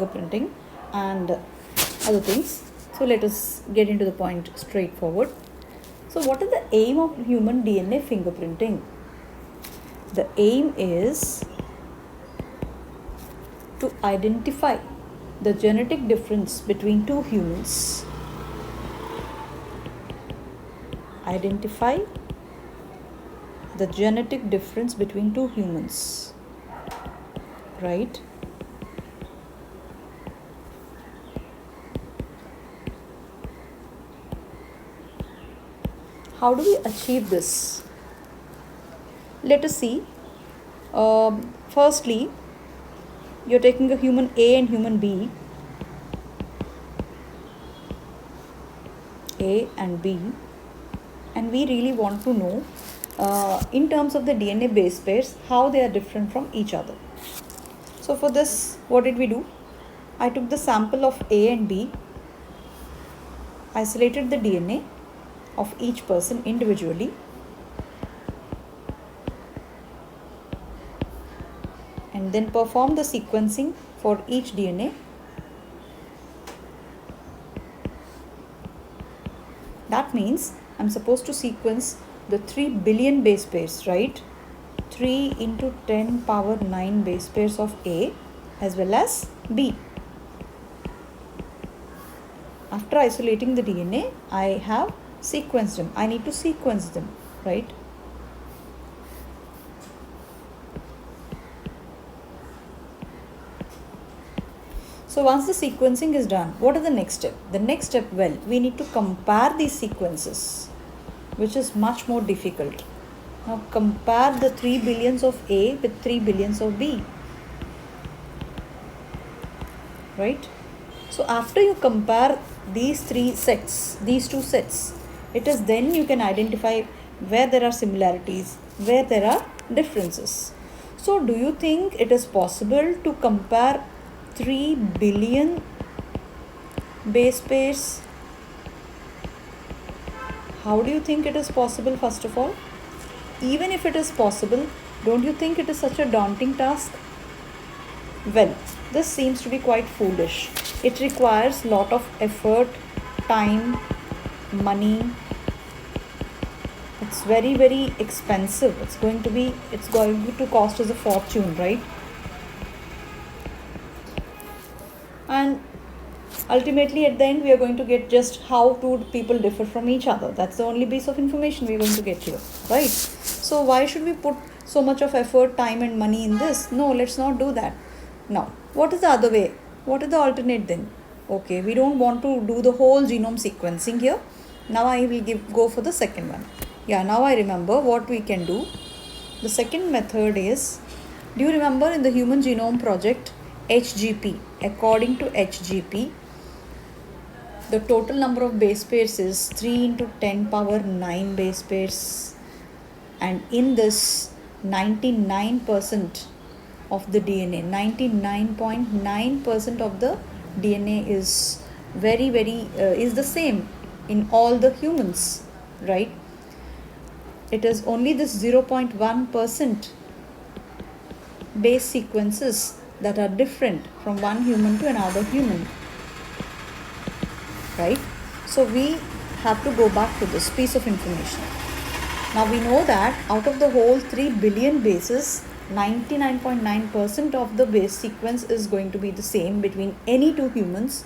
fingerprinting and other things. So let us get into the point straightforward. So what is the aim of human DNA fingerprinting? The aim is to identify the genetic difference between two humans. Identify the genetic difference between two humans, right? How do we achieve this? Let us see. Firstly, you're taking a human A and human B, A and B, and we really want to know in terms of the DNA base pairs how they are different from each other. So for this, what did we do? I took the sample of A and B, isolated the DNA of each person individually, and then performed the sequencing for each DNA. That means I'm supposed to sequence the 3 billion base pairs, right? 3 into 10 power 9 base pairs of A as well as B. After isolating the DNA, I have sequenced them. I need to sequence them, right? So once the sequencing is done, what is the next step? The next step, well, we need to compare these sequences, which is much more difficult. Now compare the 3 billions of A with 3 billions of B, right? So after you compare these two sets, it is then you can identify where there are similarities, where there are differences. So do you think it is possible to compare 3 billion base pairs? How do you think it is possible, first of all? Even if it is possible, don't you think it is such a daunting task? Well, this seems to be quite foolish. It requires a lot of effort, time, money. It's very, very expensive. It's going to cost us a fortune, right? And ultimately at the end we are going to get just how two people differ from each other. That's the only piece of information we are going to get here, right? So why should we put so much of effort, time and money in this? No, let's not do that. Now, what is the other way? What is the alternate then? Okay, we don't want to do the whole genome sequencing here. Now I will go for the second one. Yeah, now I remember what we can do. The second method is, do you remember in the Human Genome Project, HGP? According to HGP, the total number of base pairs is 3 into 10 power 9 base pairs. And in this, 99% of the DNA, 99.9% of the DNA is is the same in all the humans, right? It is only this 0.1% base sequences that are different from one human to another human, right? So we have to go back to this piece of information. Now we know that out of the whole 3 billion bases, 99.9% of the base sequence is going to be the same between any two humans,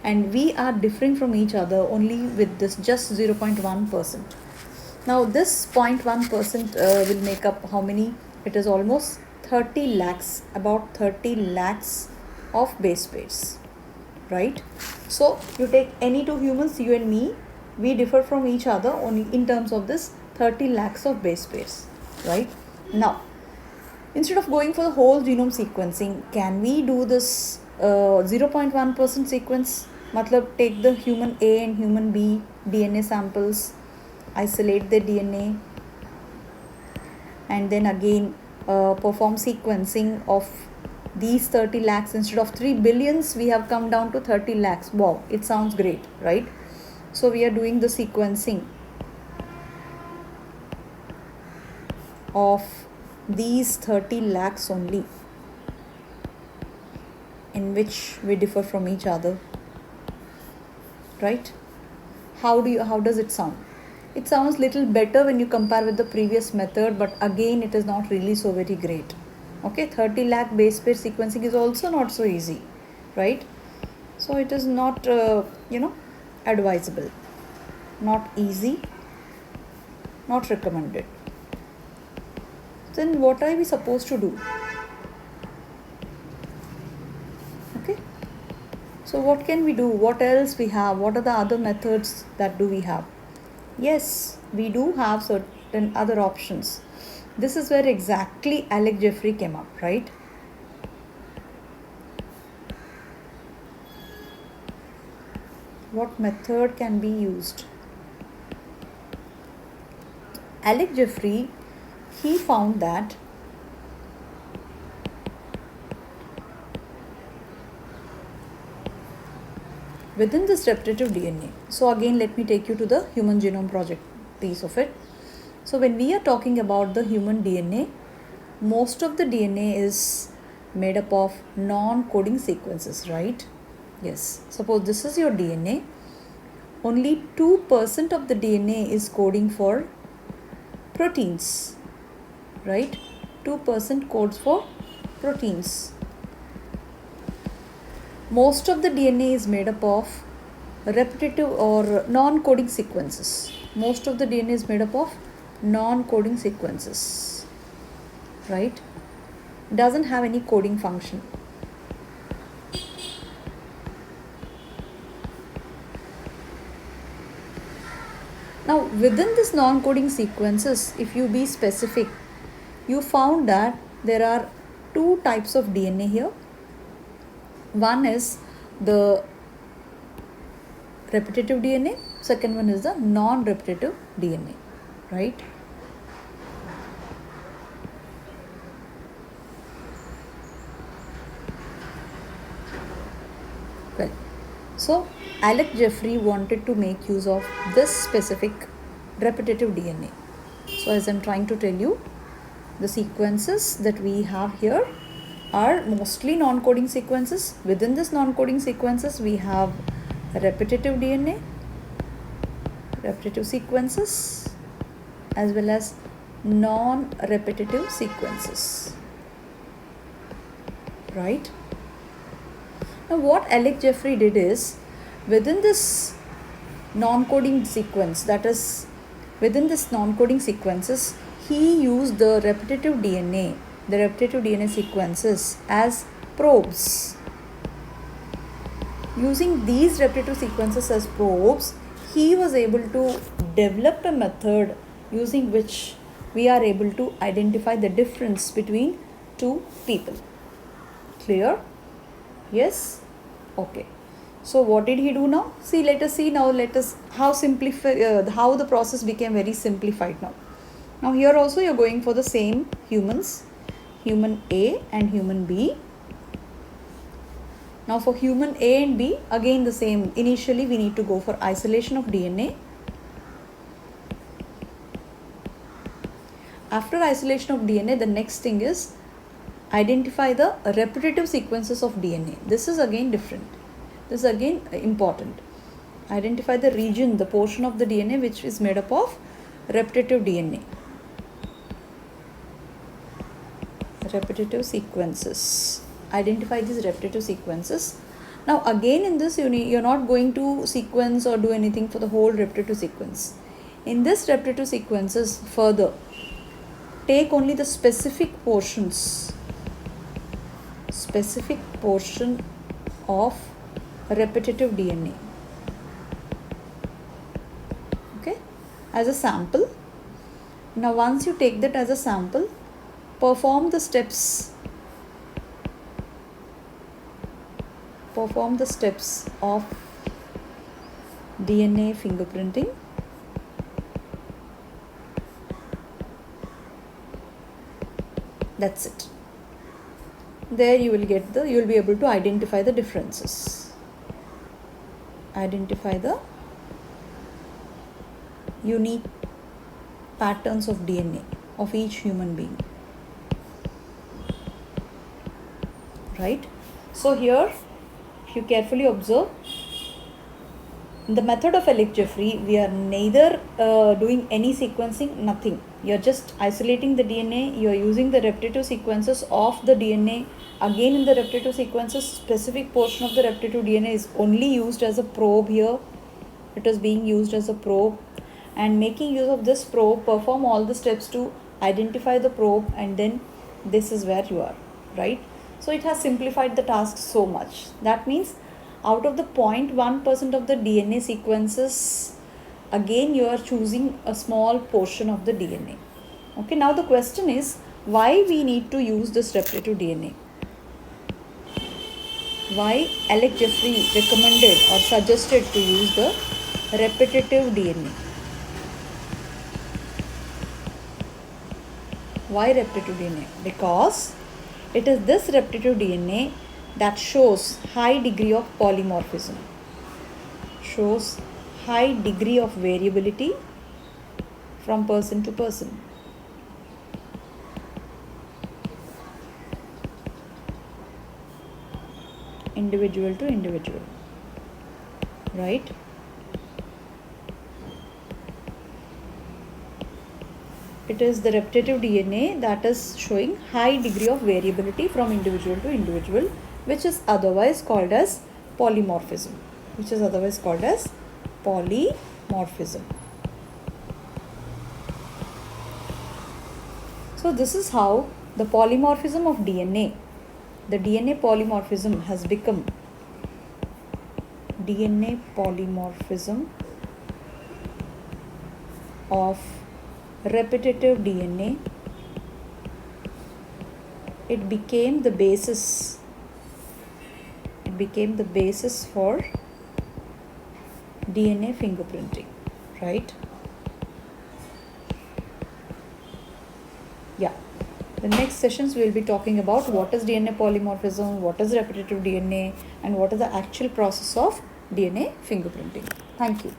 and we are differing from each other only with this just 0.1%. Now this 0.1% will make up how many? It is almost 30 lakhs, about 30 lakhs of base pairs, right? So you take any two humans, you and me, we differ from each other only in terms of this 30 lakhs of base pairs, right? Now, instead of going for the whole genome sequencing, can we do this 0.1% sequence? Matlab, take the human A and human B DNA samples, isolate their DNA, and then again perform sequencing of these 30 lakhs. Instead of 3 billions, we have come down to 30 lakhs. Wow, it sounds great, right? So we are doing the sequencing of these 30 lakhs only. in which we differ from each other, right? How does it sound? It sounds little better when you compare with the previous method, but again it is not really so very great. Okay, 30 lakh base pair sequencing is also not so easy, right? So it is not advisable, not easy, not recommended. Then what are we supposed to do? Okay, so what can we do? What else we have? What are the other methods that do we have? Yes, we do have certain other options. This is where exactly Alec Jeffrey came up, right? What method can be used? Alec Jeffrey, he found that within this repetitive DNA, so again let me take you to the Human Genome Project piece of it. So when we are talking about the human DNA, most of the DNA is made up of non-coding sequences, right? Yes, suppose this is your DNA. Only 2% of the DNA is coding for proteins, right? 2% codes for proteins. Most of the DNA is made up of repetitive or non-coding sequences. Most of the DNA is made up of non-coding sequences, right? Doesn't have any coding function. Now within this non-coding sequences, if you be specific, you found that there are two types of DNA here. One is the repetitive DNA, second one is the non-repetitive DNA, right? Well, so Alec Jeffrey wanted to make use of this specific repetitive DNA. So as I'm trying to tell you, the sequences that we have here are mostly non-coding sequences. Within this non-coding sequences, we have repetitive DNA, repetitive sequences, as well as non-repetitive sequences, right? Now what Alec Jeffrey did is, within this non-coding sequence, that is within this non-coding sequences, he used the repetitive DNA sequences as probes. Using these repetitive sequences as probes, he was able to develop a method using which we are able to identify the difference between two people. Clear? Yes? Okay. So what did he do now? See, let us see now. How the process became very simplified now. Now here also you are going for the same humans, human A and human B. Now for human A and B, again the same. Initially we need to go for isolation of DNA. After isolation of DNA, the next thing is identify the repetitive sequences of DNA. This is again different. This is again important. Identify the region, the portion of the DNA which is made up of repetitive DNA. Repetitive sequences. Identify these repetitive sequences. Now again in this you're not going to sequence or do anything for the whole repetitive sequence. In this repetitive sequences, further take only the specific portion of repetitive DNA, okay, as a sample. Now once you take that as a sample, perform the steps of DNA fingerprinting. That's it. There you will be able to identify the differences. Identify the unique patterns of DNA of each human being. Right? So here, if you carefully observe, in the method of Alec Jeffrey, we are neither doing any sequencing, nothing. You're just isolating the DNA, you're using the repetitive sequences of the DNA. Again, in the repetitive sequences, specific portion of the repetitive DNA is only used as a probe here. It is being used as a probe, and making use of this probe, perform all the steps to identify the probe, and then this is where you are, right? So it has simplified the task so much. That means out of the 0.1% of the DNA sequences, again you are choosing a small portion of the DNA. Okay, now the question is, why we need to use this repetitive DNA? Why Alec Jeffrey recommended or suggested to use the repetitive DNA? Why repetitive DNA? Because it is this repetitive DNA that shows high degree of polymorphism, shows high degree of variability from person to person. Individual to individual, right? It is the repetitive DNA that is showing high degree of variability from individual to individual, which is otherwise called as polymorphism. So this is how the polymorphism of DNA, the DNA polymorphism has become DNA polymorphism of repetitive DNA. It became the basis for DNA fingerprinting, right? Yeah. The next sessions we will be talking about what is DNA polymorphism, what is repetitive DNA, and what is the actual process of DNA fingerprinting. Thank you.